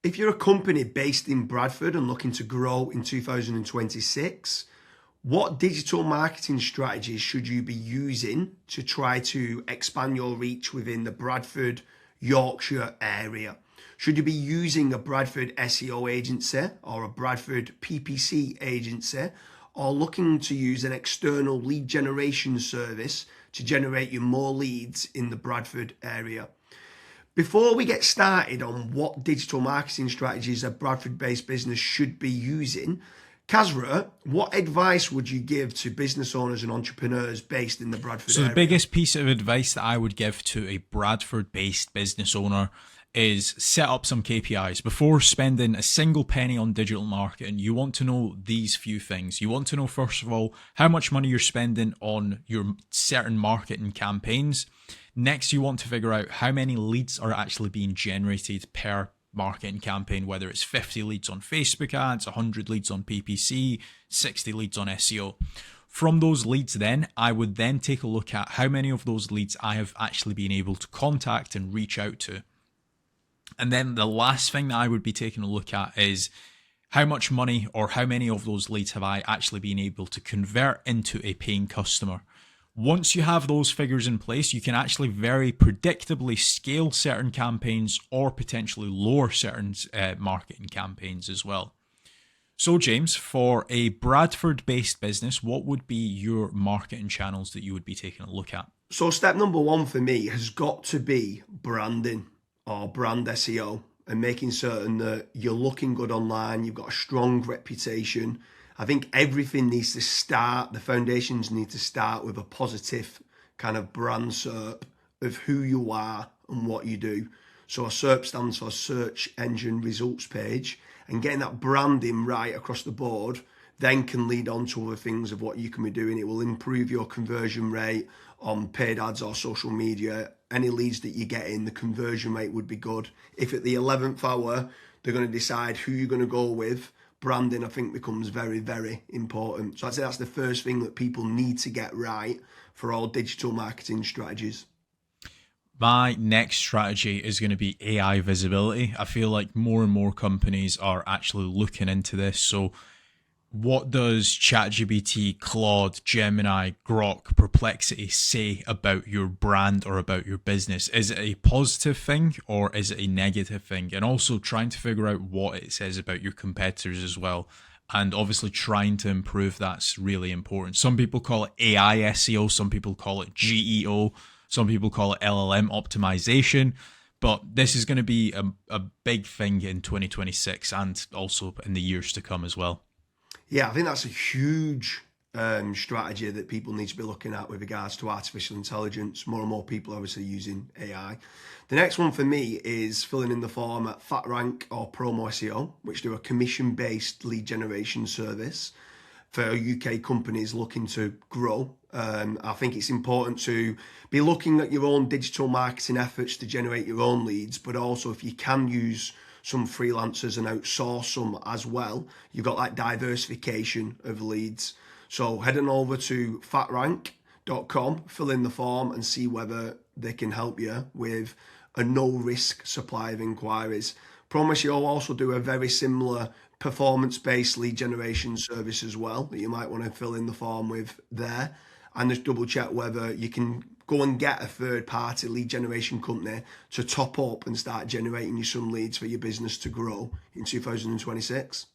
If you're a company based in Bradford and looking to grow in 2026, what digital marketing strategies should you be using to try to expand your reach within the Bradford, Yorkshire area? Should you be using a Bradford SEO agency or a Bradford PPC agency, or looking to use an external lead generation service to generate you more leads in the Bradford area? Before we get started on what digital marketing strategies a Bradford-based business should be using, Kazra, what advice would you give to business owners and entrepreneurs based in the Bradford area? So the biggest piece of advice that I would give to a Bradford-based business owner is set up some KPIs. Before spending a single penny on digital marketing, you want to know these few things. You want to know, first of all, how much money you're spending on your certain marketing campaigns. Next, you want to figure out how many leads are actually being generated per marketing campaign, whether it's 50 leads on Facebook ads, 100 leads on PPC, 60 leads on SEO. From those leads then, I would then take a look at how many of those leads I have actually been able to contact and reach out to. And then the last thing that I would be taking a look at is how much money or how many of those leads have I actually been able to convert into a paying customer. Once you have those figures in place, you can actually very predictably scale certain campaigns or potentially lower certain marketing campaigns as well. So James, for a Bradford-based business, what would be your marketing channels that you would be taking a look at? So step number one for me has got to be branding or brand SEO, and making certain that you're looking good online, you've got a strong reputation. I think everything needs to start, the foundations need to start with a positive kind of brand SERP of who you are and what you do. So a SERP stands for search engine results page, and getting that branding right across the board then can lead on to other things of what you can be doing. It will improve your conversion rate on paid ads or social media. Any leads that you get in, the conversion rate would be good. If at the 11th hour, they're going to decide who you're going to go with, branding, I think, becomes very, very important. So I'd say that's the first thing that people need to get right for all digital marketing strategies. My next strategy is going to be AI visibility. I feel like more and more companies are actually looking into this. So what does ChatGPT, Claude, Gemini, Grok, Perplexity say about your brand or about your business? Is it a positive thing or is it a negative thing? And also trying to figure out what it says about your competitors as well. And obviously trying to improve that's really important. Some people call it AI SEO, some people call it GEO, some people call it LLM optimization. But this is going to be a big thing in 2026 and also in the years to come as well. Yeah, I think that's a huge strategy that people need to be looking at with regards to artificial intelligence. More and more people are obviously using AI. The next one for me is filling in the form at FatRank or Promo SEO, which do a commission-based lead generation service for UK companies looking to grow. I think it's important to be looking at your own digital marketing efforts to generate your own leads, but also if you can use some freelancers and outsource some as well, you've got that diversification of leads. So head on over to fatrank.com, fill in the form and see whether they can help you with a no-risk supply of inquiries. Promise you'll also do a very similar performance-based lead generation service as well that you might want to fill in the form with there, and just double check whether you can go and get a third-party lead generation company to top up and start generating you some leads for your business to grow in 2026.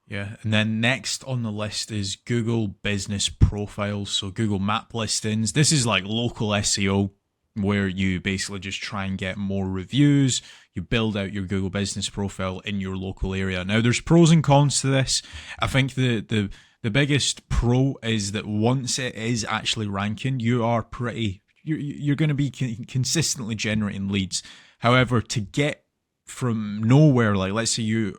Yeah, and then next on the list is Google Business Profiles, so Google Map listings. This is like local SEO where you basically just try and get more reviews. You build out your Google Business Profile in your local area. Now, there's pros and cons to this. I think the biggest pro is that once it is actually ranking, you're going to be consistently generating leads. However, to get from nowhere, like let's say you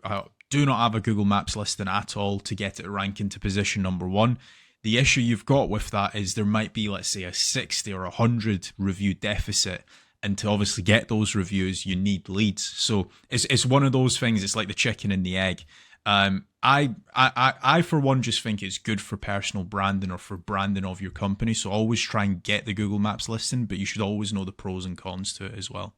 do not have a Google Maps listing at all, to get it ranking to position number 1, the issue you've got with that is there might be, let's say, a 60 or 100 review deficit. And to obviously get those reviews, you need leads. So it's one of those things. It's like the chicken and the egg. I for one just think it's good for personal branding or for branding of your company. So always try and get the Google Maps listing, but you should always know the pros and cons to it as well.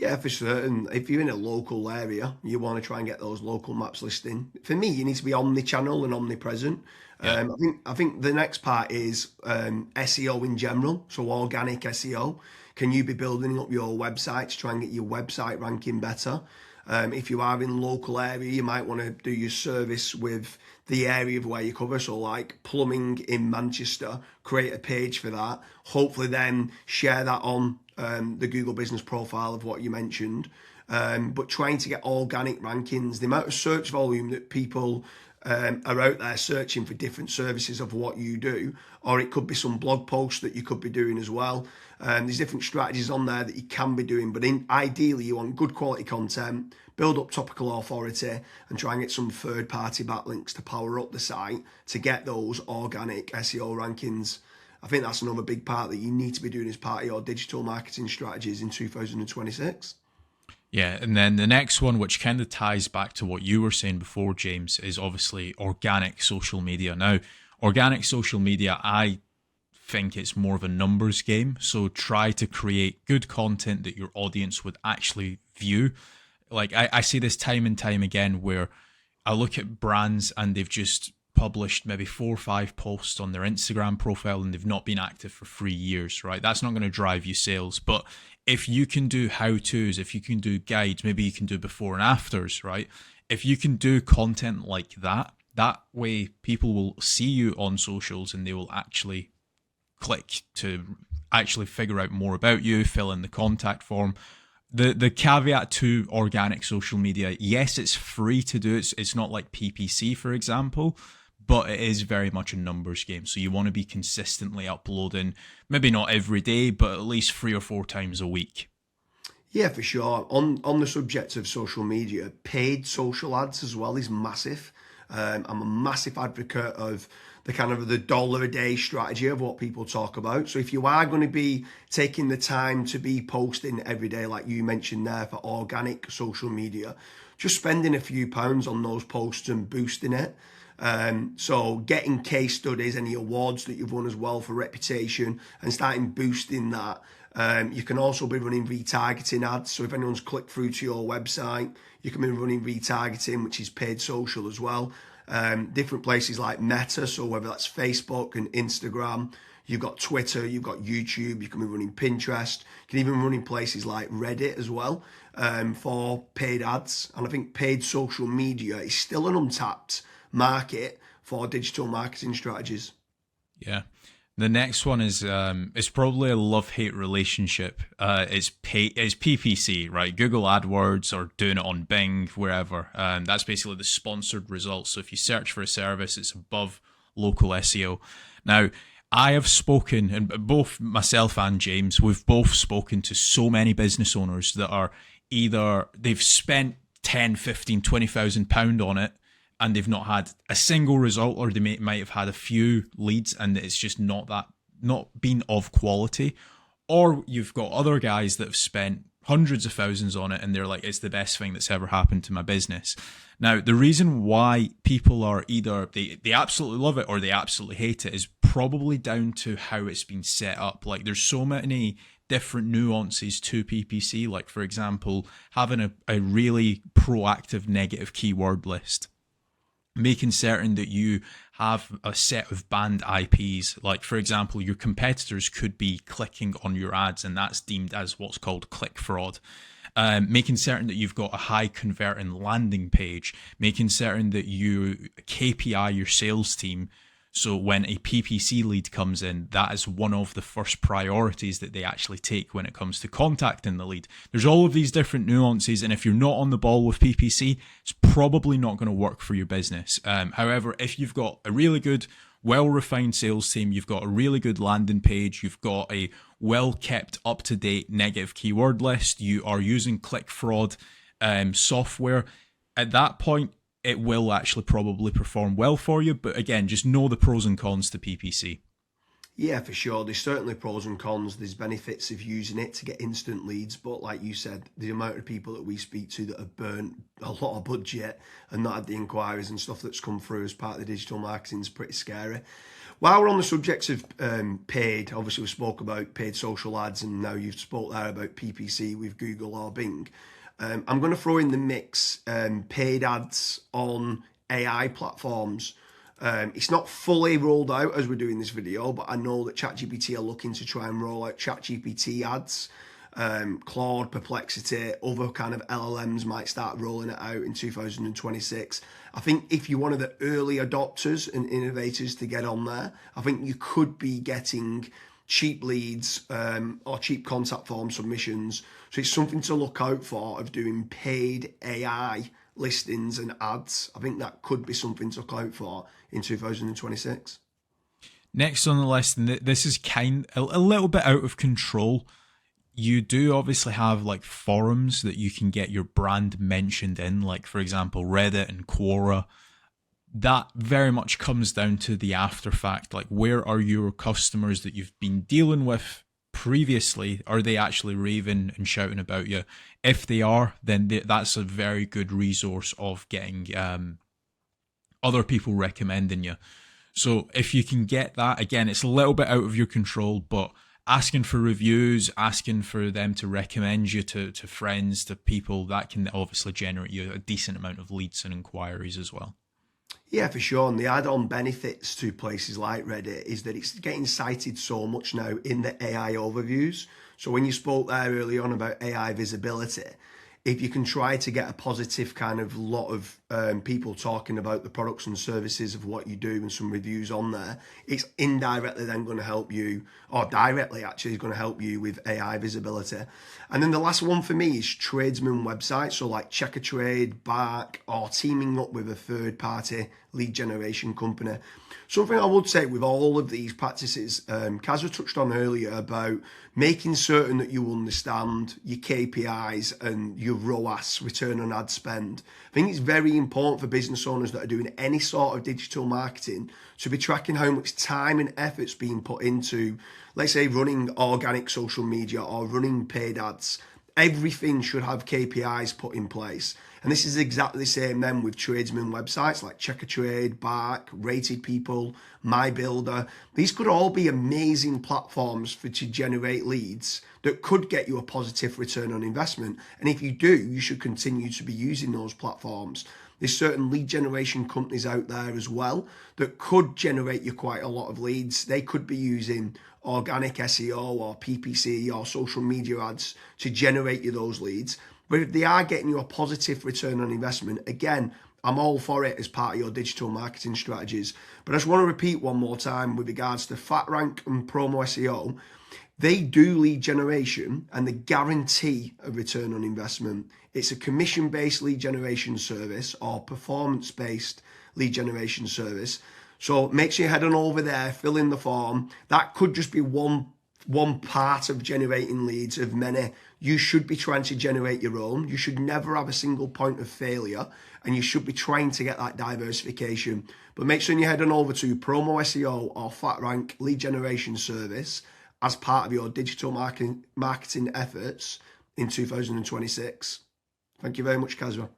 Yeah, for certain. If you're in a local area, you want to try and get those local maps listing. For me, you need to be omni-channel and omnipresent. Yeah. I think the next part is SEO in general, so organic SEO. Can you be building up your website to try and get your website ranking better? If you are in local area, you might want to do your service with the area of where you cover. So like plumbing in Manchester, create a page for that. Hopefully then share that on the Google business profile of what you mentioned. But trying to get organic rankings, the amount of search volume that people are out there searching for different services of what you do, or it could be some blog posts that you could be doing as well. There's different strategies on there that you can be doing, but ideally you want good quality content, build up topical authority, and try and get some third-party backlinks to power up the site to get those organic SEO rankings. I think that's another big part that you need to be doing as part of your digital marketing strategies in 2026. Yeah, and then the next one, which kind of ties back to what you were saying before, James, is obviously organic social media. Now, organic social media, I think it's more of a numbers game. So try to create good content that your audience would actually view. Like I see this time and time again where I look at brands and they've just published maybe 4 or 5 posts on their Instagram profile and they've not been active for 3 years, right? That's not going to drive you sales. But if you can do how-tos, if you can do guides, maybe you can do before and afters, right? If you can do content like that, that way people will see you on socials and they will actually click to actually figure out more about you, fill in the contact form. The caveat to organic social media, yes, it's free to do. It's not like PPC, for example, but it is very much a numbers game. So you want to be consistently uploading, maybe not every day, but at least 3 or 4 times a week. Yeah, for sure. On the subject of social media, paid social ads as well is massive. I'm a massive advocate of the kind of the dollar a day strategy of what people talk about. So if you are going to be taking the time to be posting every day, like you mentioned there, for organic social media, just spending a few pounds on those posts and boosting it. So getting case studies, any awards that you've won as well for reputation, and starting boosting that. You can also be running retargeting ads. So if anyone's clicked through to your website, you can be running retargeting, which is paid social as well. Different places like Meta, so whether that's Facebook and Instagram, you've got Twitter, you've got YouTube, you can be running Pinterest, you can even run in places like Reddit as well for paid ads. And I think paid social media is still an untapped market for digital marketing strategies. Yeah. The next one is it's probably a love-hate relationship. It's PPC, right? Google AdWords or doing it on Bing, wherever. That's basically the sponsored results. So if you search for a service, it's above local SEO. Now, I have spoken, and both myself and James, we've both spoken to so many business owners that are either they've spent 10, 15, 20,000 pound on it, and they've not had a single result, or they might have had a few leads and it's just not been of quality. Or you've got other guys that have spent hundreds of thousands on it and they're like, it's the best thing that's ever happened to my business. Now, the reason why people are either they absolutely love it or they absolutely hate it is probably down to how it's been set up. Like there's so many different nuances to PPC, like for example, having a really proactive negative keyword list, making certain that you have a set of banned IPs. Like, for example, your competitors could be clicking on your ads and that's deemed as what's called click fraud. Making certain that you've got a high converting landing page, making certain that you KPI your sales team. So when a PPC lead comes in, that is one of the first priorities that they actually take when it comes to contacting the lead. There's all of these different nuances, and if you're not on the ball with PPC, it's probably not going to work for your business. However, if you've got a really good, well-refined sales team, you've got a really good landing page, you've got a well-kept, up-to-date negative keyword list, you are using click fraud software, at that point, it will actually probably perform well for you. But again, just know the pros and cons to PPC. Yeah, for sure. There's certainly pros and cons. There's benefits of using it to get instant leads, but like you said, the amount of people that we speak to that have burnt a lot of budget and not had the inquiries and stuff that's come through as part of the digital marketing is pretty scary. While we're on the subject of paid, obviously we spoke about paid social ads, and now you've spoke there about PPC with Google or Bing. I'm going to throw in the mix paid ads on AI platforms. It's not fully rolled out as we're doing this video, but I know that ChatGPT are looking to try and roll out ChatGPT ads. Claude, Perplexity, other kind of LLMs might start rolling it out in 2026. I think if you're one of the early adopters and innovators to get on there, I think you could be getting cheap leads or cheap contact form submissions. So it's something to look out for of doing paid AI listings and ads. I think that could be something to look out for in 2026. Next on the list, and this is a little bit out of control. You do obviously have like forums that you can get your brand mentioned in, like for example Reddit and Quora. That very much comes down to the after fact, like where are your customers that you've been dealing with previously? Are they actually raving and shouting about you? If they are, then that's a very good resource of getting other people recommending you. So if you can get that, again, it's a little bit out of your control, but asking for reviews, asking for them to recommend you to friends, to people, that can obviously generate you a decent amount of leads and inquiries as well. Yeah, for sure. And the add-on benefits to places like Reddit is that it's getting cited so much now in the AI overviews. So when you spoke there early on about AI visibility, if you can try to get a positive kind of lot of people talking about the products and services of what you do and some reviews on there, it's indirectly then going to help you, or directly actually is going to help you with AI visibility. And then the last one for me is tradesman websites, so like Check a Trade, Bark, or teaming up with a third party lead generation company. Something I would say with all of these practices, Kazra touched on earlier about making certain that you understand your KPIs and your ROAS, return on ad spend. I think it's very important for business owners that are doing any sort of digital marketing to be tracking how much time and effort's being put into, let's say, running organic social media or running paid ads. Everything should have KPIs put in place. And this is exactly the same then with tradesman websites like Check a Trade, Bark, Rated People, My Builder. These could all be amazing platforms to generate leads that could get you a positive return on investment. And if you do, you should continue to be using those platforms. There's certain lead generation companies out there as well that could generate you quite a lot of leads. They could be using organic SEO or PPC or social media ads to generate you those leads. But if they are getting you a positive return on investment, again, I'm all for it as part of your digital marketing strategies. But I just want to repeat one more time with regards to FatRank and Promo SEO. They do lead generation and they guarantee a return on investment. It's a commission-based lead generation service or performance-based lead generation service. So make sure you head on over there, fill in the form. That could just be one part of generating leads of many. You should be trying to generate your own. You should never have a single point of failure, and you should be trying to get that diversification. But make sure you head on over to Promo SEO or FatRank lead generation service as part of your digital marketing efforts in 2026. Thank you very much, Kazra.